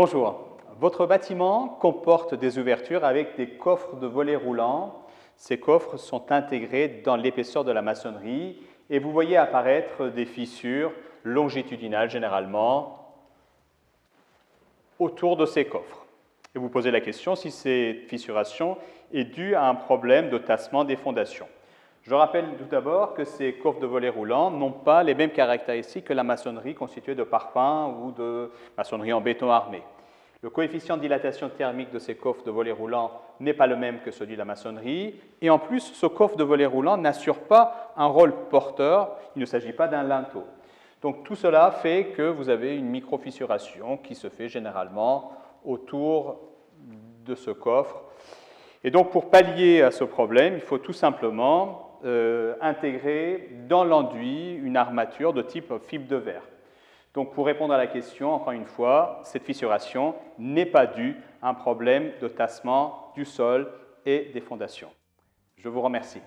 Bonjour. Votre bâtiment comporte des ouvertures avec des coffres de volets roulants. Ces coffres sont intégrés dans l'épaisseur de la maçonnerie et vous voyez apparaître des fissures longitudinales généralement autour de ces coffres. Et vous posez la question si cette fissuration est due à un problème de tassement des fondations. Je rappelle tout d'abord que ces coffres de volets roulants n'ont pas les mêmes caractéristiques que la maçonnerie constituée de parpaings ou de maçonnerie en béton armé. Le coefficient de dilatation thermique de ces coffres de volets roulants n'est pas le même que celui de la maçonnerie. Et en plus, ce coffre de volets roulants n'assure pas un rôle porteur. Il ne s'agit pas d'un linteau. Donc tout cela fait que vous avez une micro-fissuration qui se fait généralement autour de ce coffre. Et donc pour pallier à ce problème, il faut tout simplement intégrer dans l'enduit une armature de type fibre de verre. Donc pour répondre à la question, encore une fois, cette fissuration n'est pas due à un problème de tassement du sol et des fondations. Je vous remercie.